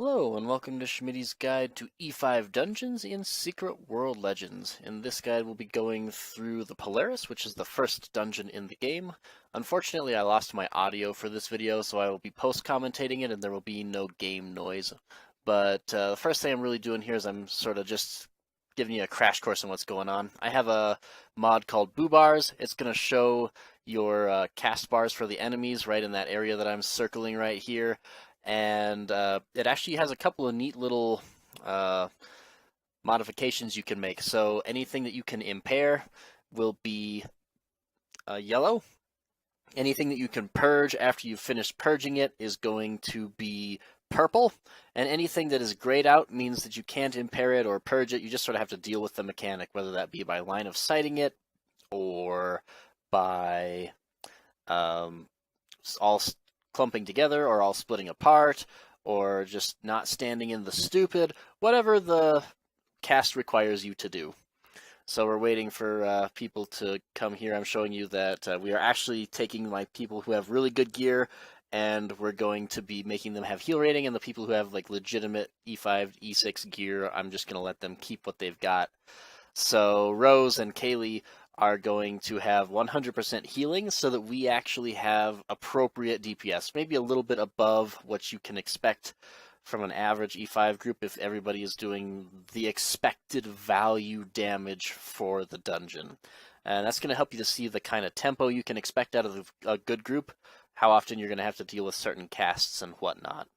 Hello, and welcome to Schmidy's Guide to E5 Dungeons in Secret World Legends. In this guide, we'll be going through the Polaris, which is the first dungeon in the game. Unfortunately, I lost my audio for this video, so I will be post-commentating it, and there will be no game noise. But the first thing I'm really doing here is I'm sort of just giving you a crash course on what's going on. I have a mod called Boo Bars. It's going to show your cast bars for the enemies right in that area that I'm circling right here. And it actually has a couple of neat little modifications you can make. So anything that you can impair will be yellow. Anything that you can purge after you've finished purging it is going to be purple. And anything that is grayed out means that you can't impair it or purge it. You just sort of have to deal with the mechanic, whether that be by line of sighting it or by all clumping together or all splitting apart or just not standing in the stupid, whatever the cast requires you to do. So we're waiting for people to come here. I'm showing you that we are actually taking my people who have really good gear and we're going to be making them have heal rating, and the people who have like legitimate E5, E6 gear, I'm just going to let them keep what they've got. So Rose and Kaylee are going to have 100% healing so that we actually have appropriate DPS, maybe a little bit above what you can expect from an average E5 group if everybody is doing the expected value damage for the dungeon. And that's going to help you to see the kind of tempo you can expect out of a good group, how often you're going to have to deal with certain casts and whatnot.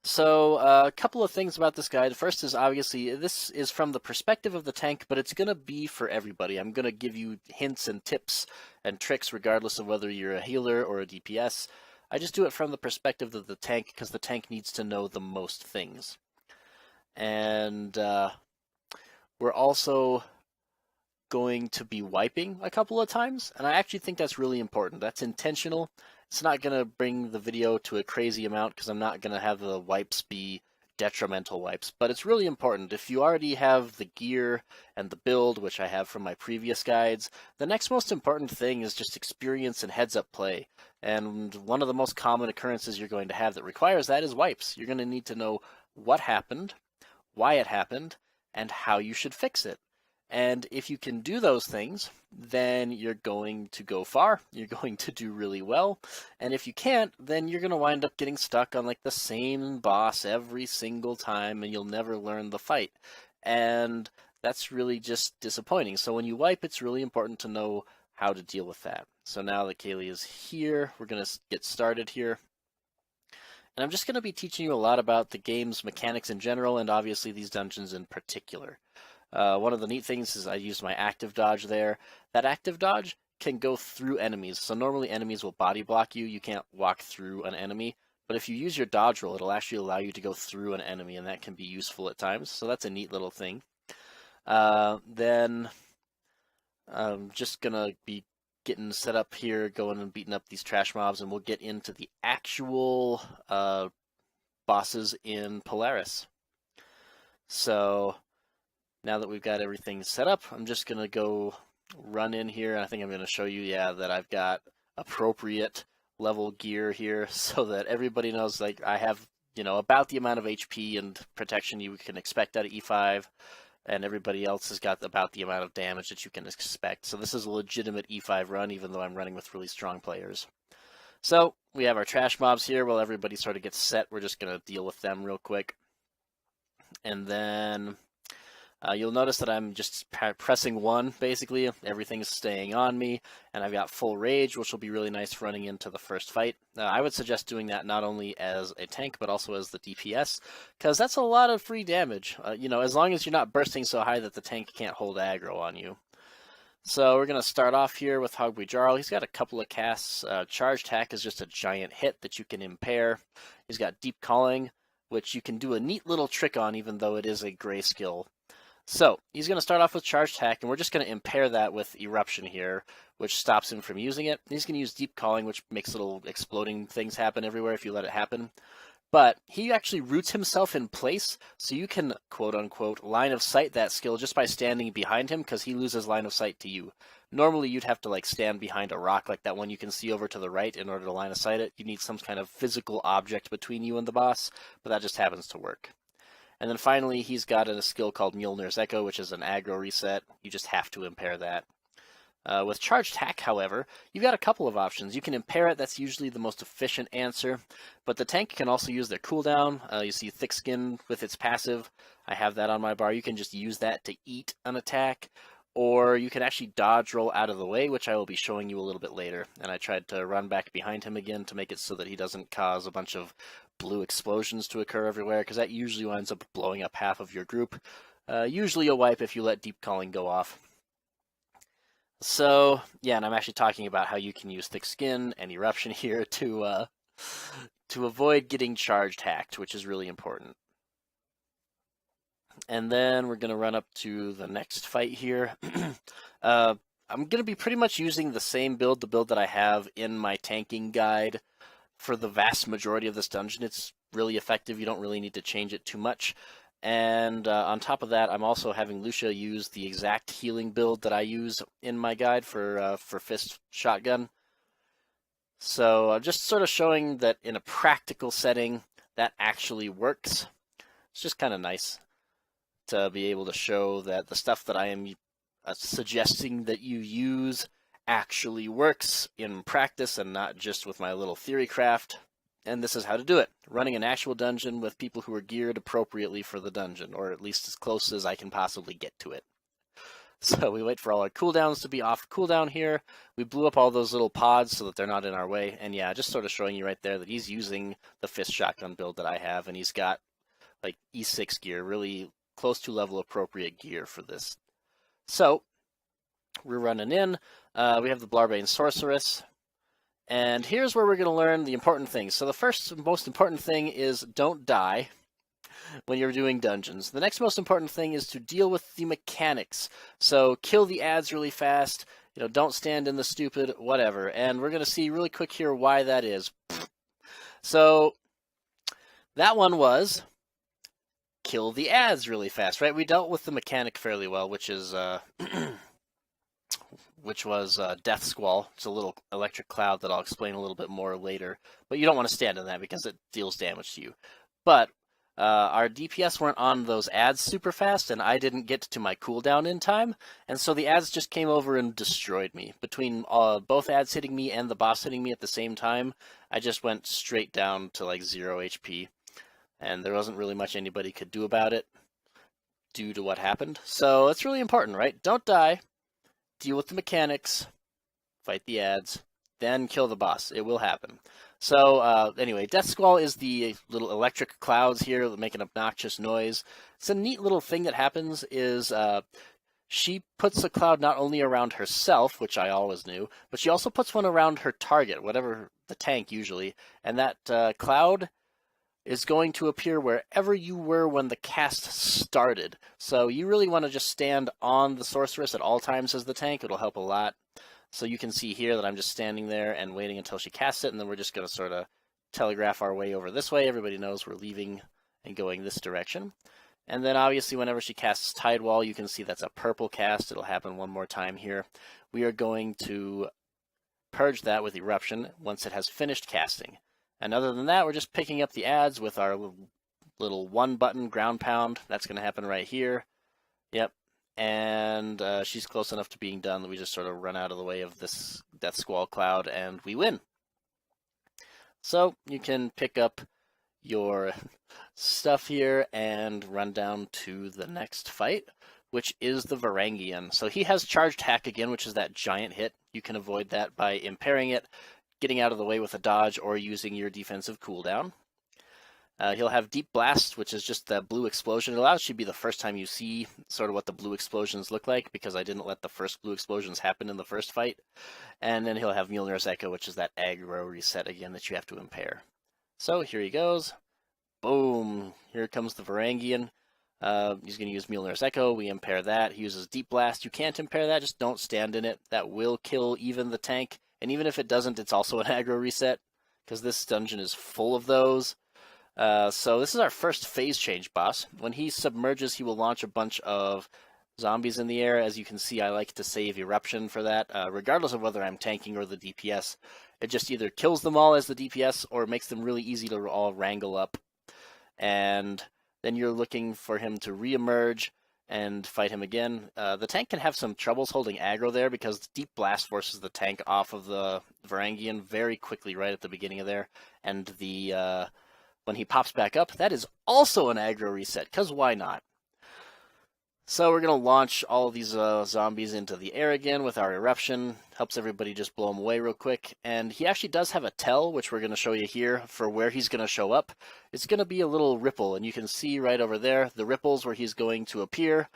So a couple of things about this guide. First is obviously this is from the perspective of the tank, but it's going to be for everybody. I'm going to give you hints and tips and tricks regardless of whether you're a healer or a DPS. I just do it from the perspective of the tank because the tank needs to know the most things. And we're also going to be wiping a couple of times, and I actually think that's really important. That's intentional. It's not going to bring the video to a crazy amount because I'm not going to have the wipes be detrimental wipes, but it's really important. If you already have the gear and the build, which I have from my previous guides, the next most important thing is just experience and heads-up play. And one of the most common occurrences you're going to have that requires that is wipes. You're going to need to know what happened, why it happened, and how you should fix it. And if you can do those things, then you're going to go far. You're going to do really well. And if you can't, then you're going to wind up getting stuck on like the same boss every single time and you'll never learn the fight. And that's really just disappointing. So when you wipe, it's really important to know how to deal with that. So now that Kaylee is here, we're going to get started here. And I'm just going to be teaching you a lot about the game's mechanics in general and obviously these dungeons in particular. One of the neat things is I used my active dodge there. That active dodge can go through enemies. So normally enemies will body block you. You can't walk through an enemy. But if you use your dodge roll, it'll actually allow you to go through an enemy, and that can be useful at times. So that's a neat little thing. Then I'm just going to be getting set up here, going and beating up these trash mobs, and we'll get into the actual bosses in Polaris. So now that we've got everything set up, I'm just going to go run in here. I think I'm going to show you, that I've got appropriate level gear here so that everybody knows like I have, about the amount of HP and protection you can expect out of E5, and everybody else has got about the amount of damage that you can expect. So this is a legitimate E5 run, even though I'm running with really strong players. So we have our trash mobs here. While everybody sort of gets set, we're just going to deal with them real quick. And then you'll notice that I'm just pressing 1, basically. Everything's staying on me, and I've got full rage, which will be really nice running into the first fight. I would suggest doing that not only as a tank, but also as the DPS, because that's a lot of free damage, as long as you're not bursting so high that the tank can't hold aggro on you. So we're going to start off here with Hoggbe Charlie. He's got a couple of casts. Charge Attack is just a giant hit that you can impair. He's got Deep Calling, which you can do a neat little trick on, even though it is a gray skill. So he's going to start off with Charge Attack, and we're just going to impair that with Eruption here, which stops him from using it. He's going to use Deep Calling, which makes little exploding things happen everywhere if you let it happen. But he actually roots himself in place, so you can, quote-unquote, line of sight that skill just by standing behind him, because he loses line of sight to you. Normally, you'd have to like stand behind a rock like that one you can see over to the right in order to line of sight it. You need some kind of physical object between you and the boss, but that just happens to work. And then finally, he's got a skill called Mjolnir's Echo, which is an aggro reset. You just have to impair that. With Charged Hack, however, you've got a couple of options. You can impair it, that's usually the most efficient answer, but the tank can also use their cooldown. You see Thick Skin with its passive. I have that on my bar. You can just use that to eat an attack, or you can actually dodge roll out of the way, which I will be showing you a little bit later. And I tried to run back behind him again to make it so that he doesn't cause a bunch of blue explosions to occur everywhere, because that usually winds up blowing up half of your group. Usually a wipe if you let Deep Calling go off. So, yeah, and I'm actually talking about how you can use Thick Skin and Eruption here to avoid getting charged hacked, which is really important. And then we're going to run up to the next fight here. I'm going to be pretty much using the same build, the build that I have in my tanking guide for the vast majority of this dungeon. It's really effective. You don't really need to change it too much. And on top of that, I'm also having Lucia use the exact healing build that I use in my guide for Fist Shotgun. So just sort of showing that in a practical setting, that actually works. It's just kind of nice to be able to show that the stuff that I am suggesting that you use actually works in practice and not just with my little theory craft. And this is how to do it. Running an actual dungeon with people who are geared appropriately for the dungeon, or at least as close as I can possibly get to it. So we wait for all our cooldowns to be off cooldown here. We blew up all those little pods so that they're not in our way. And yeah, just sort of showing you right there that he's using the Fist Shotgun build that I have, and he's got like E6 gear, really close to level appropriate gear for this. So we're running in. We have the Blarbane Sorceress. And here's where we're going to learn the important things. So the first most important thing is don't die when you're doing dungeons. The next most important thing is to deal with the mechanics. So kill the ads really fast, don't stand in the stupid, whatever. And we're going to see really quick here why that is. So that one was kill the ads really fast, right? We dealt with the mechanic fairly well, which is which was Death Squall. It's a little electric cloud that I'll explain a little bit more later. But you don't want to stand in that because it deals damage to you. But our DPS weren't on those ads super fast, and I didn't get to my cooldown in time. And so the ads just came over and destroyed me. Between both ads hitting me and the boss hitting me at the same time, I just went straight down to like 0 HP. And there wasn't really much anybody could do about it due to what happened. So it's really important, right? Don't die. Deal with the mechanics, fight the ads, then kill the boss. It will happen. So anyway, Death Squall is the little electric clouds here that make an obnoxious noise. It's a neat little thing that happens is she puts a cloud not only around herself, which I always knew, but she also puts one around her target, whatever the tank usually, and that cloud is going to appear wherever you were when the cast started. So you really want to just stand on the Sorceress at all times as the tank. It'll help a lot. So you can see here that I'm just standing there and waiting until she casts it, and then we're just going to sort of telegraph our way over this way. Everybody knows we're leaving and going this direction. And then obviously whenever she casts Tidewall, you can see that's a purple cast. It'll happen one more time here. We are going to purge that with Eruption once it has finished casting. And other than that, we're just picking up the ads with our little one-button ground pound. That's going to happen right here. Yep. And she's close enough to being done that we just sort of run out of the way of this Death Squall cloud, and we win. So you can pick up your stuff here and run down to the next fight, which is the Varangian. So he has Charged Hack again, which is that giant hit. You can avoid that by impairing it, getting out of the way with a dodge, or using your defensive cooldown. He'll have Deep Blast, which is just that blue explosion. It'll actually be the first time you see sort of what the blue explosions look like, because I didn't let the first blue explosions happen in the first fight. And then he'll have Mjolnir's Echo, which is that aggro reset again that you have to impair. So here he goes. Boom. Here comes the Varangian. He's going to use Mjolnir's Echo. We impair that. He uses Deep Blast. You can't impair that. Just don't stand in it. That will kill even the tank. And even if it doesn't, it's also an aggro reset, because this dungeon is full of those. So this is our first phase change boss. When he submerges, he will launch a bunch of zombies in the air. As you can see, I like to save eruption for that, regardless of whether I'm tanking or the DPS. It just either kills them all as the DPS or makes them really easy to all wrangle up. And then you're looking for him to re-emerge and fight him again. The tank can have some troubles holding aggro there because Deep Blast forces the tank off of the Varangian very quickly right at the beginning of there. And when he pops back up, that is also an aggro reset, because why not? So we're going to launch all of these zombies into the air again with our eruption. Helps everybody just blow them away real quick. And he actually does have a tell, which we're going to show you here for where he's going to show up. It's going to be a little ripple, and you can see right over there the ripples where he's going to appear.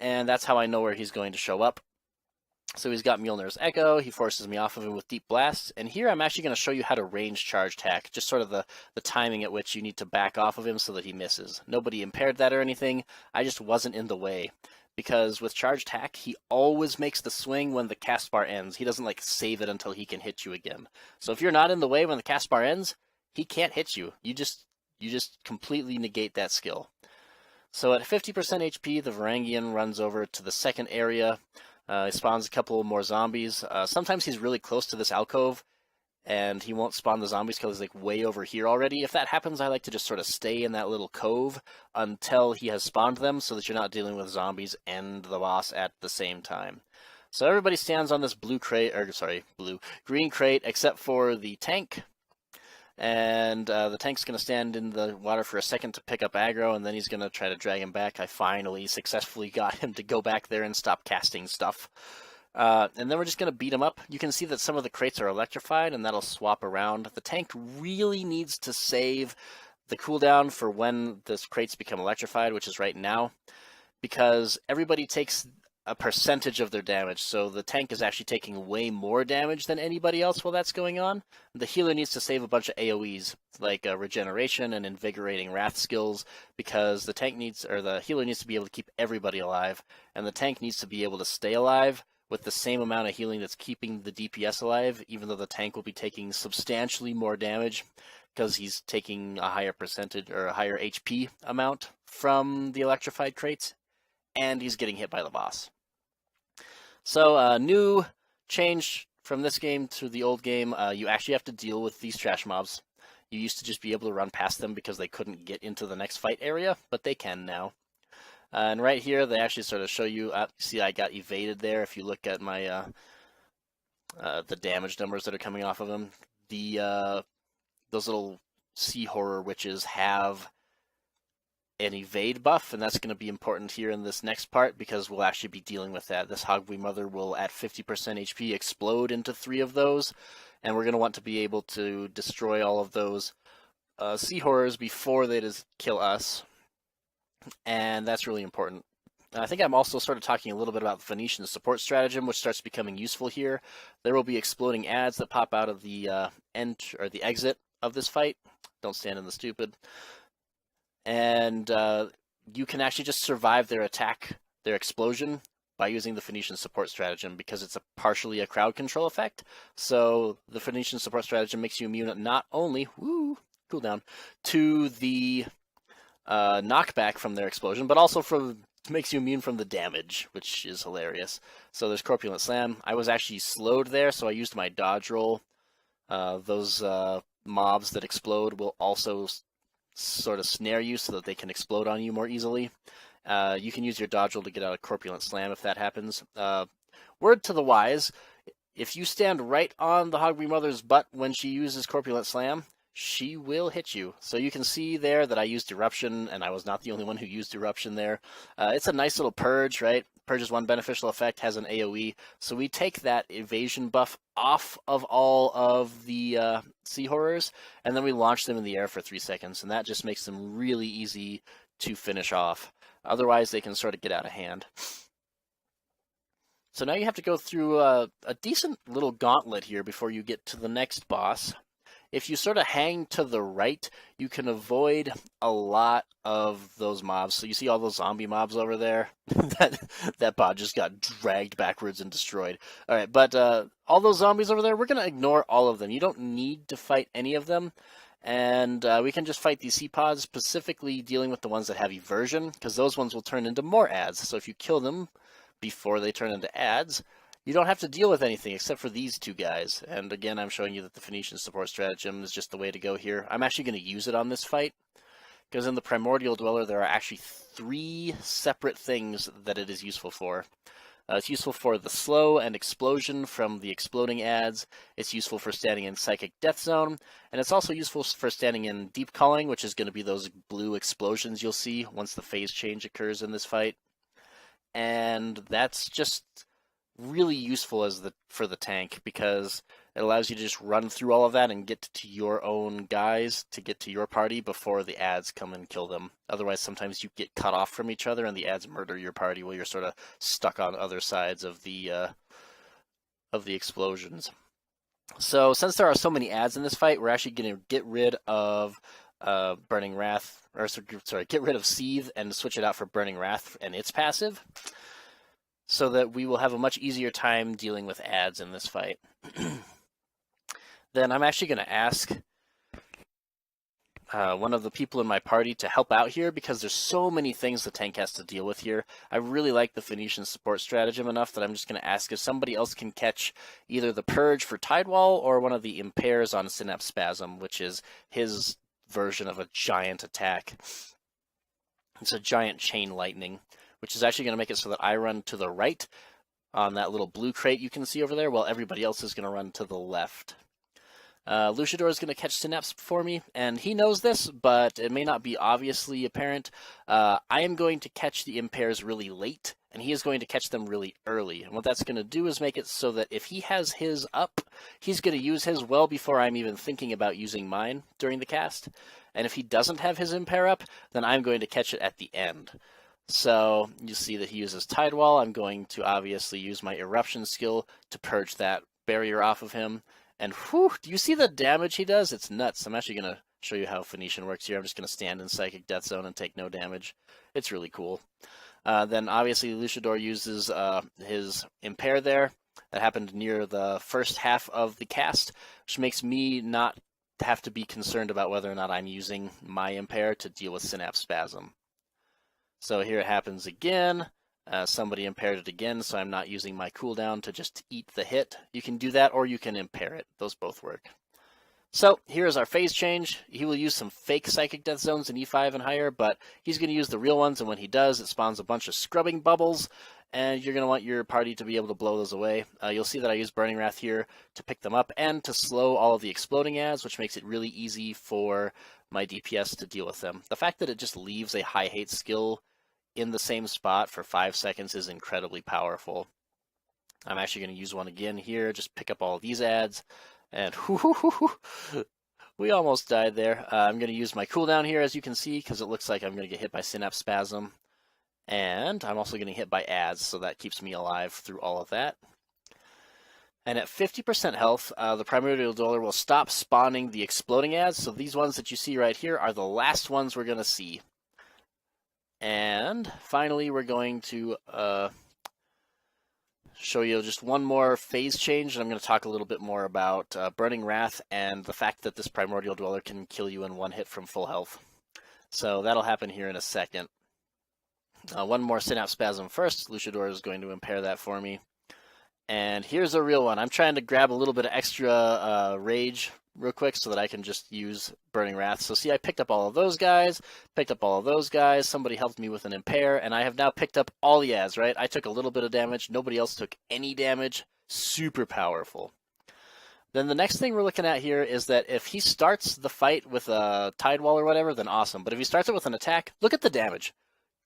And that's how I know where he's going to show up. So he's got Mjolnir's Echo, he forces me off of him with Deep Blast, and here I'm actually going to show you how to range charge tack, just sort of the timing at which you need to back off of him so that he misses. Nobody impaired that or anything, I just wasn't in the way, because with charge tack, he always makes the swing when the cast bar ends. He doesn't like save it until he can hit you again. So if you're not in the way when the cast bar ends, he can't hit you. You just completely negate that skill. So at 50% HP, the Varangian runs over to the second area. He spawns a couple more zombies. Sometimes he's really close to this alcove, and he won't spawn the zombies because he's like way over here already. If that happens, I like to just sort of stay in that little cove until he has spawned them, so that you're not dealing with zombies and the boss at the same time. So everybody stands on this green crate, except for the tank. And the tank's going to stand in the water for a second to pick up aggro, and then he's going to try to drag him back. I finally successfully got him to go back there and stop casting stuff. And then we're just going to beat him up. You can see that some of the crates are electrified, and that'll swap around. The tank really needs to save the cooldown for when the crates become electrified, which is right now, because everybody takes a percentage of their damage, so the tank is actually taking way more damage than anybody else while that's going on. The healer needs to save a bunch of AoEs, like regeneration and invigorating wrath skills, because the healer needs to be able to keep everybody alive, and the tank needs to be able to stay alive with the same amount of healing that's keeping the DPS alive, even though the tank will be taking substantially more damage, because he's taking a higher percentage or a higher HP amount from the electrified crates, and he's getting hit by the boss. So, new change from this game to the old game, you actually have to deal with these trash mobs. You used to just be able to run past them because they couldn't get into the next fight area, but they can now. And right here, they actually sort of show you, see I got evaded there. If you look at my, the damage numbers that are coming off of them, those little sea horror witches have an evade buff, and that's going to be important here in this next part because we'll actually be dealing with that. This Hoggbe Mother will, at 50% HP, explode into 3 of those, and we're going to want to be able to destroy all of those sea horrors before they just kill us, and that's really important. I think I'm also sort of talking a little bit about the Phoenician support stratagem, which starts becoming useful here. There will be exploding ads that pop out of the the exit of this fight. Don't stand in the stupid. And you can actually just survive their attack, their explosion, by using the Phoenician support stratagem because it's partially a crowd control effect. So the Phoenician support stratagem makes you immune not only, cooldown, to the knockback from their explosion, but also makes you immune from the damage, which is hilarious. So there's Corpulent Slam. I was actually slowed there, so I used my dodge roll. Those mobs that explode will also sort of snare you so that they can explode on you more easily. You can use your dodge roll to get out a Corpulent Slam if that happens. Word to the wise, if you stand right on the Hoggbe Mother's butt when she uses Corpulent Slam, she will hit you. So you can see there that I used Eruption, and I was not the only one who used Eruption there. It's a nice little purge, right? Purge is one beneficial effect, has an AoE. So we take that evasion buff off of all of the sea horrors, and then we launch them in the air for 3 seconds, and that just makes them really easy to finish off. Otherwise, they can sort of get out of hand. So now you have to go through a decent little gauntlet here before you get to the next boss. If you sort of hang to the right, you can avoid a lot of those mobs. So you see all those zombie mobs over there? that bot just got dragged backwards and destroyed. All right, but all those zombies over there, we're going to ignore all of them. You don't need to fight any of them. And we can just fight these C-pods, specifically dealing with the ones that have eversion, because those ones will turn into more ads. So if you kill them before they turn into ads, you don't have to deal with anything except for these two guys. And again, I'm showing you that the Phoenician support stratagem is just the way to go here. I'm actually going to use it on this fight, because in the Primordial Dweller, there are actually 3 separate things that it is useful for. It's useful for the slow and explosion from the exploding ads. It's useful for standing in Psychic Death Zone. And it's also useful for standing in Deep Calling, which is going to be those blue explosions you'll see once the phase change occurs in this fight. And that's just really useful for the tank, because it allows you to just run through all of that and get to your own guys to get to your party before the ads come and kill them. Otherwise, sometimes you get cut off from each other and the ads murder your party while you're sort of stuck on other sides of the explosions. So since there are so many ads in this fight, we're actually going to get rid of Burning Wrath, or sorry, get rid of Seethe and switch it out for Burning Wrath and its passive, so that we will have a much easier time dealing with ads in this fight. Then I'm actually going to ask one of the people in my party to help out here, because there's so many things the tank has to deal with here. I really like the Phoenician support stratagem enough that I'm just going to ask if somebody else can catch either the Purge for Tidewall or one of the Impairs on Synapse Spasm, which is his version of a giant attack. It's a giant chain lightning, which is actually going to make it so that I run to the right on that little blue crate you can see over there, while everybody else is going to run to the left. Luchador is going to catch Synapse for me, and he knows this, but it may not be obviously apparent. I am going to catch the Impairs really late, and he is going to catch them really early. And what that's going to do is make it so that if he has his up, he's going to use his well before I'm even thinking about using mine during the cast. And if he doesn't have his Impair up, then I'm going to catch it at the end. So you see that he uses Tidewall. I'm going to obviously use my Eruption skill to purge that barrier off of him. And whew, do you see the damage he does? It's nuts. I'm actually going to show you how Phoenician works here. I'm just going to stand in Psychic Death Zone and take no damage. It's really cool. Then obviously Luchador uses his Impair there. That happened near the first half of the cast, which makes me not have to be concerned about whether or not I'm using my Impair to deal with Synapse Spasm. So here it happens again. Somebody impaired it again, so I'm not using my cooldown to just eat the hit. You can do that, or you can impair it. Those both work. So here's our phase change. He will use some fake Psychic Death Zones in E5 and higher, but he's going to use the real ones, and when he does, it spawns a bunch of scrubbing bubbles, and you're going to want your party to be able to blow those away. You'll see that I use Burning Wrath here to pick them up and to slow all of the exploding ads, which makes it really easy for my DPS to deal with them. The fact that it just leaves a high hate skill in the same spot for 5 seconds is incredibly powerful. I'm actually going to use one again here, just pick up all of these ads, and we almost died there. I'm going to use my cooldown here, as you can see, because it looks like I'm going to get hit by Synapse Spasm, and I'm also getting hit by ads, so that keeps me alive through all of that. And at 50% health, the Primordial Dweller will stop spawning the exploding ads, so these ones that you see right here are the last ones we're going to see. And finally, we're going to show you just one more phase change, and I'm going to talk a little bit more about Burning Wrath and the fact that this Primordial Dweller can kill you in one hit from full health. So that'll happen here in a second. One more Synapse Spasm first. Luchador is going to impair that for me. And here's a real one. I'm trying to grab a little bit of extra rage real quick so that I can just use Burning Wrath. So see, I picked up all of those guys, somebody helped me with an impair, and I have now picked up all the ads, right? I took a little bit of damage, nobody else took any damage. Super powerful. Then the next thing we're looking at here is that if he starts the fight with a Tidewall or whatever, then awesome. But if he starts it with an attack, look at the damage.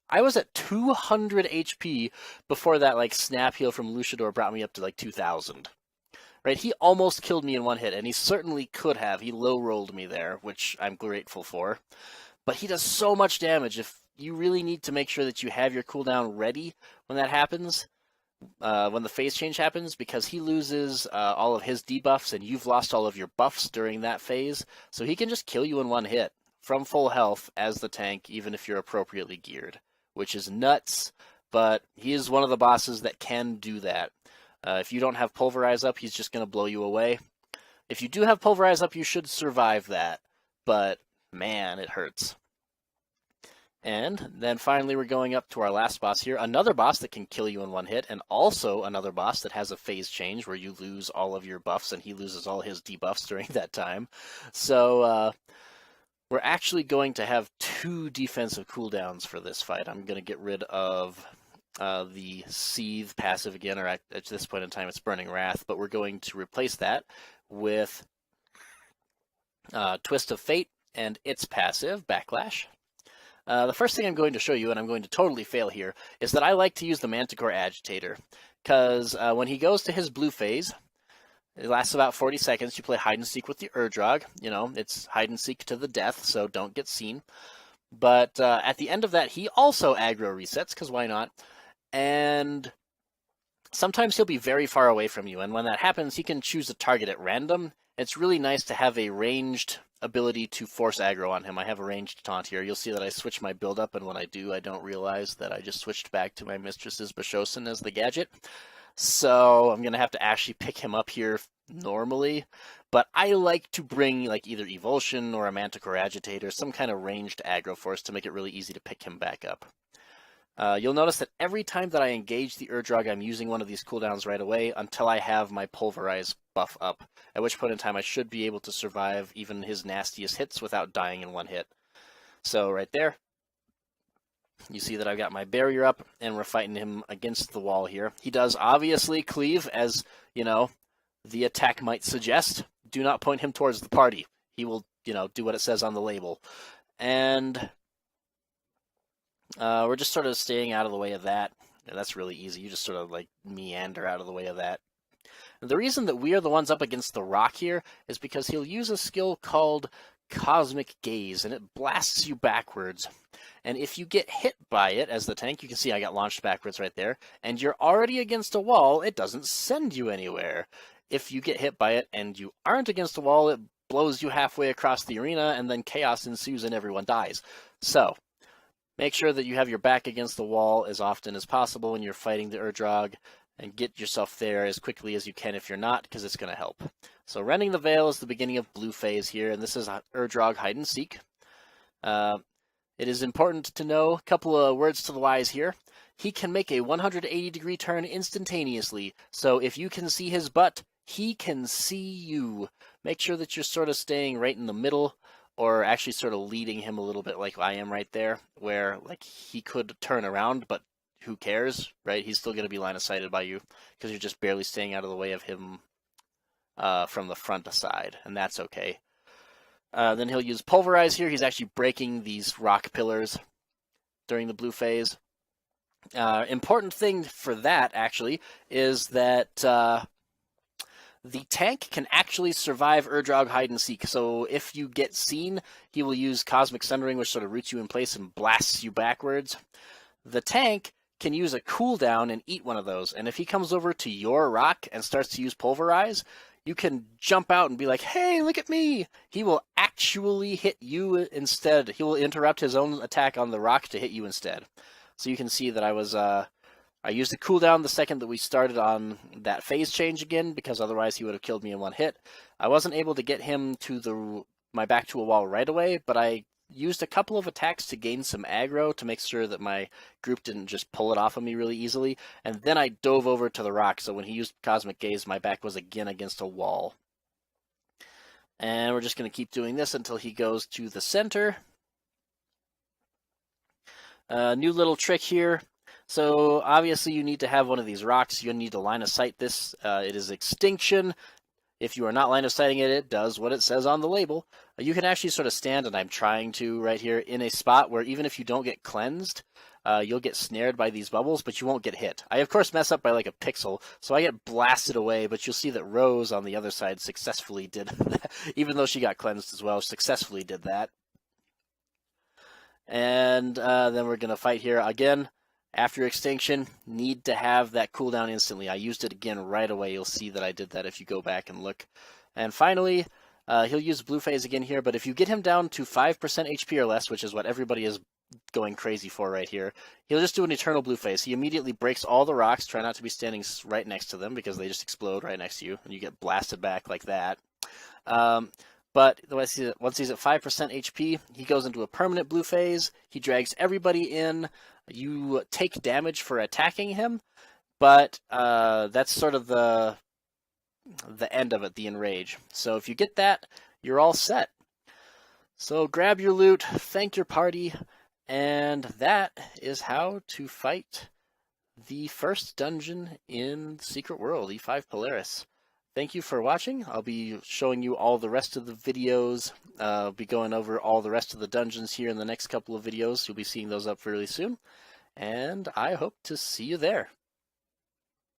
I was at 200 HP before that snap heal from Luchador brought me up to 2,000. Right, he almost killed me in one hit, and he certainly could have. He low-rolled me there, which I'm grateful for. But he does so much damage. If you really need to make sure that you have your cooldown ready when that happens, when the phase change happens, because he loses all of his debuffs, and you've lost all of your buffs during that phase, so he can just kill you in one hit from full health as the tank, even if you're appropriately geared, which is nuts, but he is one of the bosses that can do that. If you don't have Pulverize up, he's just going to blow you away. If you do have Pulverize up, you should survive that. but man, it hurts. And then finally we're going up to our last boss here, another boss that can kill you in one hit, and also another boss that has a phase change where you lose all of your buffs and he loses all his debuffs during that time. So we're actually going to have 2 defensive cooldowns for this fight. I'm going to get rid of the Seethe passive again, or at this point in time it's Burning Wrath, but we're going to replace that with Twist of Fate and its passive, Backlash. The first thing I'm going to show you, and I'm going to totally fail here, is that I like to use the Manticore Agitator, because when he goes to his blue phase, it lasts about 40 seconds. You play hide and seek with the Ur-Draug. You know, it's hide and seek to the death, so don't get seen. But at the end of that, he also aggro resets, because why not? And sometimes he'll be very far away from you, and when that happens, he can choose a target at random. It's really nice to have a ranged ability to force aggro on him. I have a ranged taunt here. You'll see that I switch my build up, and when I do, I don't realize that I just switched back to my Mistress's Bashosin as the gadget. So I'm going to have to actually pick him up here normally, but I like to bring like either Evulsion or a Manticore Agitator, some kind of ranged aggro force to make it really easy to pick him back up. You'll notice that every time that I engage the Ur-Draug, I'm using one of these cooldowns right away until I have my Pulverize buff up, at which point in time I should be able to survive even his nastiest hits without dying in one hit. So right there, you see that I've got my barrier up, and we're fighting him against the wall here. He does obviously cleave, as, you know, the attack might suggest. Do not point him towards the party. He will, you know, do what it says on the label. And we're just sort of staying out of the way of that. And that's really easy. You just sort of like meander out of the way of that. And the reason that we are the ones up against the rock here is because he'll use a skill called Cosmic Gaze, and it blasts you backwards. And if you get hit by it as the tank, you can see I got launched backwards right there, and you're already against a wall, it doesn't send you anywhere. If you get hit by it and you aren't against a wall, it blows you halfway across the arena, and then chaos ensues and everyone dies. So make sure that you have your back against the wall as often as possible when you're fighting the Ur-Draug, and get yourself there as quickly as you can if you're not, because it's going to help. So Rending the Veil is the beginning of blue phase here, and this is Ur-Draug hide and seek. It is important to know a couple of words to the wise here. He can make a 180-degree turn instantaneously, so if you can see his butt, he can see you. Make sure that you're sort of staying right in the middle, or actually sort of leading him a little bit like I am right there, where like he could turn around, but who cares, right? He's still going to be line of sighted by you because you're just barely staying out of the way of him from the front side, and that's okay. Then he'll use Pulverize here. He's actually breaking these rock pillars during the blue phase. Important thing for that, actually, is that the tank can actually survive Ur-Draug hide and seek. So if you get seen, he will use Cosmic Sundering, which sort of roots you in place and blasts you backwards. The tank can use a cooldown and eat one of those. And if he comes over to your rock and starts to use Pulverize, you can jump out and be like, hey, look at me. He will actually hit you instead. He will interrupt his own attack on the rock to hit you instead. So you can see that I used the cooldown the second that we started on that phase change again, because otherwise he would have killed me in one hit. I wasn't able to get him to my back to a wall right away, but I used a couple of attacks to gain some aggro to make sure that my group didn't just pull it off of me really easily, and then I dove over to the rock, so when he used Cosmic Gaze, my back was again against a wall. And we're just going to keep doing this until he goes to the center. New little trick here. So obviously you need to have one of these rocks. You need to line of sight this. It is Extinction. If you are not line of sighting it, it does what it says on the label. You can actually sort of stand, and I'm trying to right here, in a spot where even if you don't get cleansed, you'll get snared by these bubbles, but you won't get hit. I, of course, mess up by like a pixel, so I get blasted away, but you'll see that Rose on the other side successfully did that. Even though she got cleansed as well, successfully did that. And then we're going to fight here again. After Extinction, need to have that cooldown instantly. I used it again right away. You'll see that I did that if you go back and look. And finally, he'll use Blue Phase again here, but if you get him down to 5% HP or less, which is what everybody is going crazy for right here, he'll just do an Eternal Blue Phase. He immediately breaks all the rocks. Try not to be standing right next to them because they just explode right next to you, and you get blasted back like that. But once he's at 5% HP, he goes into a permanent blue phase. He drags everybody in. You take damage for attacking him, but that's sort of the end of it, the enrage. So if you get that, you're all set. So grab your loot, thank your party, and that is how to fight the first dungeon in Secret World, E5 Polaris. Thank you for watching. I'll be showing you all the rest of the videos. I'll be going over all the rest of the dungeons here in the next couple of videos. You'll be seeing those up really soon. And I hope to see you there.